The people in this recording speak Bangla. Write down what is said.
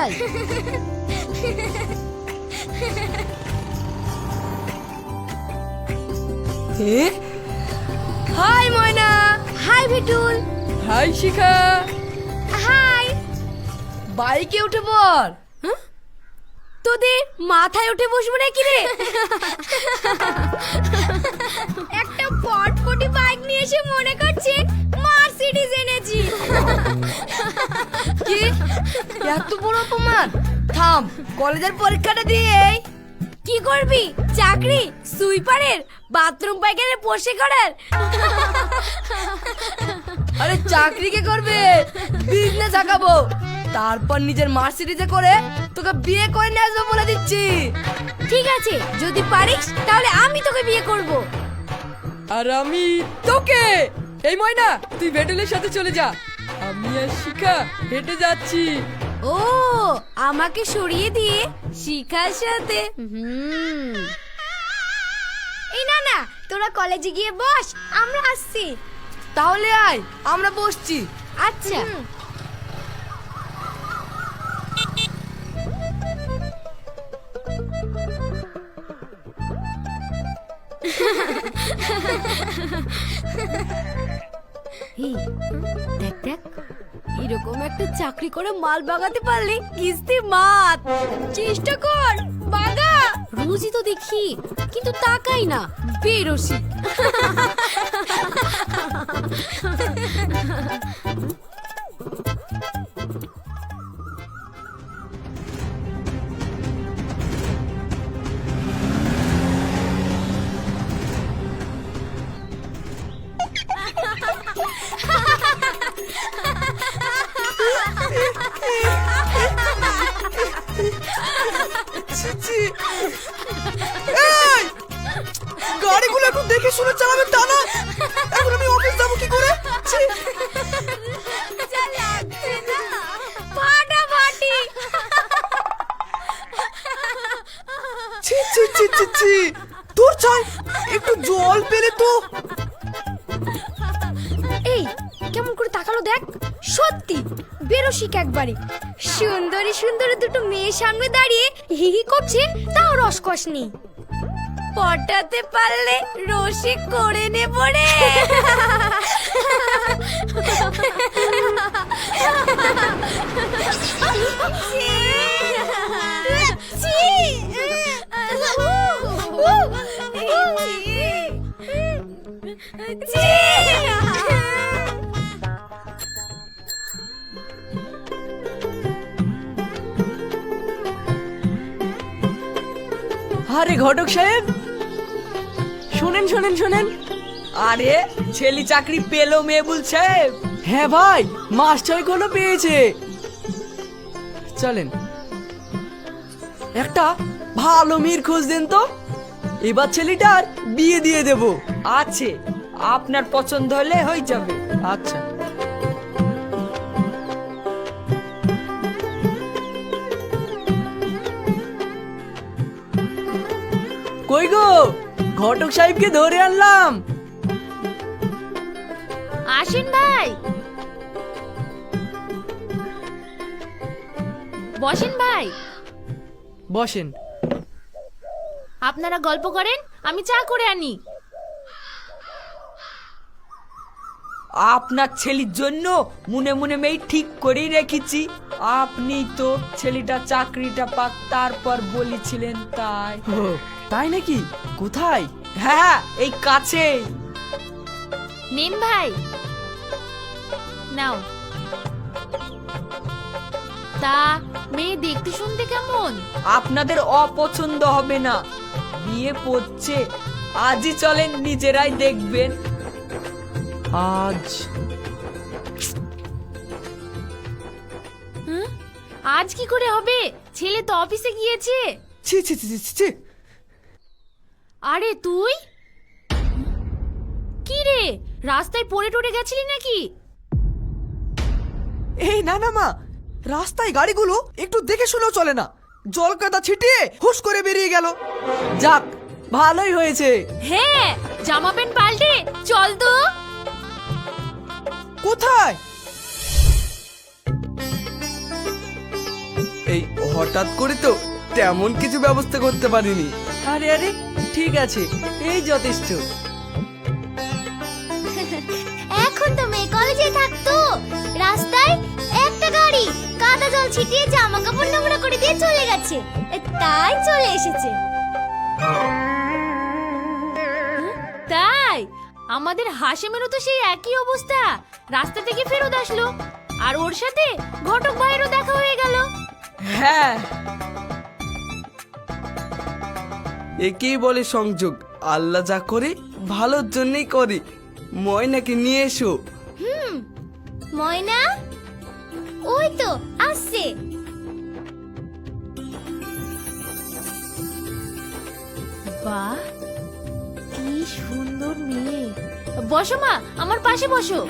যাই। হাই ময়না। হাই ভেটুল। হাই শিখা। হাই। বাইকে উঠে পড়। তোদের মাথায় উঠে বসবো নাকি রে? একটা পটপটি বাইক নিয়ে এসে মনে করছে মার্সিডিজ এনেছি। কি এত বড় অপমান? থাম, কলেজের পরীক্ষাটা দিয়ে কি করবি? চাকরি? সুইপারের? বাথরুম পায়খানার পোষে করার? আরে চাকরি কে করবে? বিজনেস আঁকাবো, তারপর নিজের মার্সিডিজে করে তোকে বিয়ে করে নিয়ে আসবো বলে দিচ্ছি। ঠিক আছে, যদি পারিস তাহলে আমি তোকে বিয়ে করব। আর আমি তোকে। এই ময়না, তুই ভেটুলের সাথে চলে যা, আমি আর শিখা হেঁটে যাচ্ছি। ও, আমাকে সরিয়ে দিয়ে শিখার সাথে। এই না না, তোরা কলেজে গিয়ে বস, আমরা আসছি। তাহলে আয়, আমরা বসছি। আচ্ছা। এই দেখ দেখ, এরকম একটা চাকরি করে মাল বাগাতে পারলে কিস্তি মাত। চেষ্টা কর, বাগা। রোজই তো দেখি, কিন্তু তাকাই না, বেরোসি। গাড়িগুলো একটু দেখে শুনে চালাবেন, তা না এখন আমি অফিস যাবো কি করে? যা লাগছে না, ফাটাফাটি। ছি ছি ছি ছি ছি, তোর চাই একটু জল পেলে তো। এই কেমন করে তাকালো দেখ, সত্যি বেরোসিক একবারে। সুন্দরী সুন্দরী দুটো মেয়ের সামনে দাঁড়িয়ে হি হি করছে, তাও রসকস নেই। পটাতে পারলে রসিক করে নেব রে। আরে ঘটক সাহেব, শোনেন শোনেন শোনেন। আরে ছেলে চাকরি পেলো মেবুল সাহেব? হ্যাঁ ভাই, মাস 6 হলো পেয়েছে। চলেন, একটা ভালো মেয়ের খোঁজ দেন তো, এবার ছেলেটার বিয়ে দিয়ে দেব। আছে, আপনার পছন্দ হলে হয়ে যাবে। আচ্ছা। কই গো, ঘটক সাহেবকে ধরে আনলাম। আসেন ভাই, বসেন ভাই। বসেন। আপনারা গল্প করেন, আমি চা করে আনি। আপনার ছেলের জন্য মনে মনে মেয়ে ঠিক করেই রেখেছি। আপনি তো ছেলেটা চাকরিটা পাক তারপর বলেছিলেন, তাই। তাই নাকি? কোথায়? হ্যাঁ, এই কাছে। নিন ভাই, নাও। তা মেয়ে দেখতে শুনতে কেমন? আপনাদের অপছন্দ হবে না, বিয়ে পড়ছে। আজই চলেন, নিজেরাই দেখবেন। আজ আজ কি করে হবে? ছেলে তো অফিসে গিয়েছে। ছি ছি ছি ছি ছি। আরে তুই কি রে, রাস্তায় পড়ে টড়ে গেছিলি নাকি? এই না না মা, রাস্তায় গাড়িগুলো একটু দেখে শুনেও চলে না, জল কাদা ছিটিয়ে হুশ করে বেরিয়ে গেল। যাক, ভালোই হয়েছে। হ্যাঁ, জামা প্যান্ট পাল্টে চল তো। কোথায়? এই হঠাৎ করে তো তেমন কিছু ব্যবস্থা করতে পারিনি। আরে আরে ঠিক আছে, এই যথেষ্ট। এখন তো মেয়ে কলেজে থাকতো, রাস্তায় একটা গাড়ি কাদা জল ছিটিয়ে জামা কাপড় নোংরা করে দিয়ে চলে গেছে, তাই চলে এসেছে। তাই আমাদের হাসেমেরও তো সেই একই অবস্থা, রাস্তা থেকে ফেরত আসলো আর ওর সাথে ঘটক ভাইয়েরও দেখা হয়ে গেল। হ্যাঁ, একেই বলে সংযোগ। আল্লাহ যা করে ভালোর জন্যই করে। ময়নাকে নিয়ে এসো। ময়না ওই তো আসছে। বাহ, কি সুন্দর মেয়ে। বসো মা, আমার পাশে বসো।